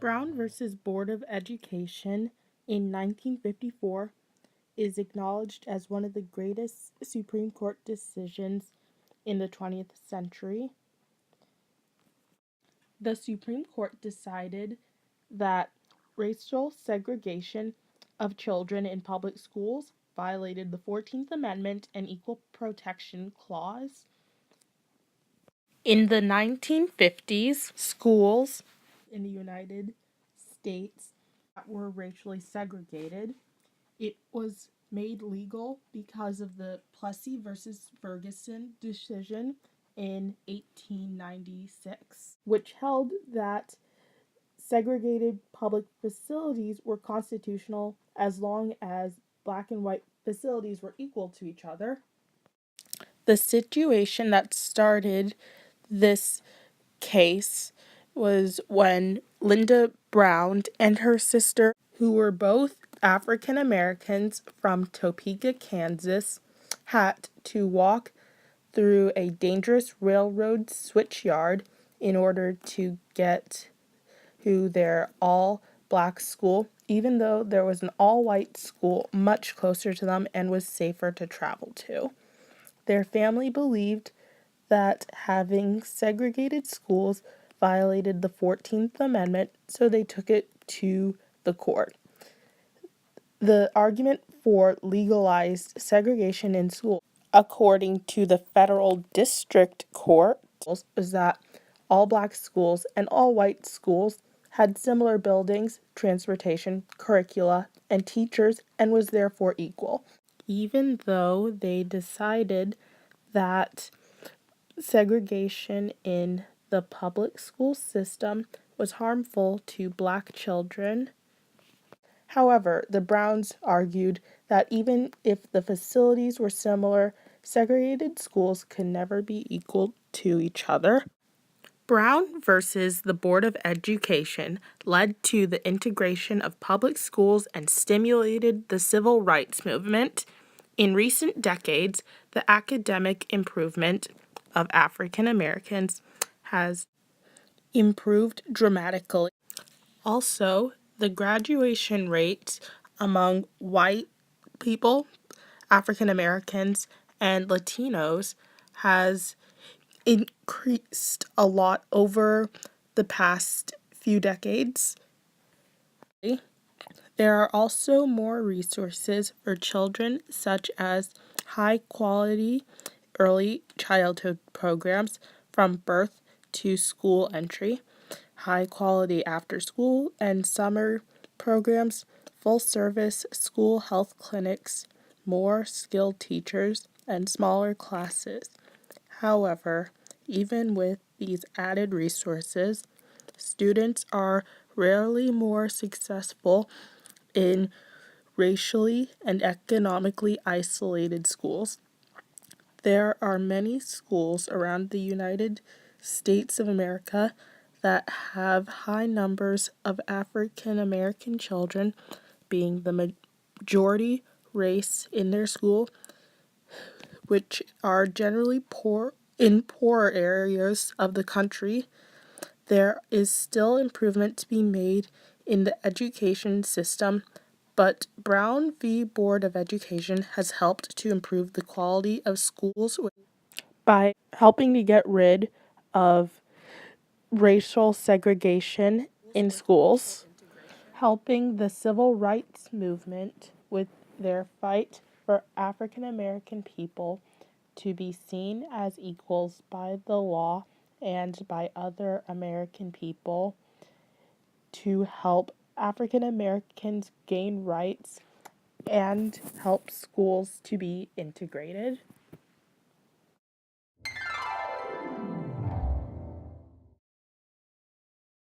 Brown versus Board of Education in 1954 is acknowledged as one of the greatest Supreme Court decisions in the 20th century. The Supreme Court decided that racial segregation of children in public schools violated the 14th Amendment and Equal Protection Clause. In the 1950s, schools in the United States that were racially segregated, it was made legal because of the Plessy versus Ferguson decision in 1896, which held that segregated public facilities were constitutional as long as black and white facilities were equal to each other. The situation that started this case was when Linda Brown and her sister, who were both African Americans from Topeka, Kansas, had to walk through a dangerous railroad switchyard in order to get to their all-black school, even though there was an all-white school much closer to them and was safer to travel to. Their family believed that having segregated schools violated the 14th Amendment, so they took it to the court. The argument for legalized segregation in schools, according to the federal district court, was that all black schools and all white schools had similar buildings, transportation, curricula, and teachers, and was therefore equal. Even though they decided that segregation in the public school system was harmful to black children. However, the Browns argued that even if the facilities were similar, segregated schools could never be equal to each other. Brown versus the Board of Education led to the integration of public schools and stimulated the civil rights movement. In recent decades, the academic improvement of African Americans has improved dramatically. Also, the graduation rate among white people, African Americans, and Latinos has increased a lot over the past few decades. There are also more resources for children, such as high-quality early childhood programs from birth to school entry, high-quality after-school and summer programs, full-service school health clinics, more skilled teachers, and smaller classes. However, even with these added resources, students are rarely more successful in racially and economically isolated schools. There are many schools around the United States of America that have high numbers of African American children being the majority race in their school, which are generally poor in poorer areas of the country. There is still improvement to be made in the education system, but Brown v. Board of Education has helped to improve the quality of schools by helping to get rid of racial segregation in schools, helping the civil rights movement with their fight for African American people to be seen as equals by the law and by other American people, to help African Americans gain rights and help schools to be integrated.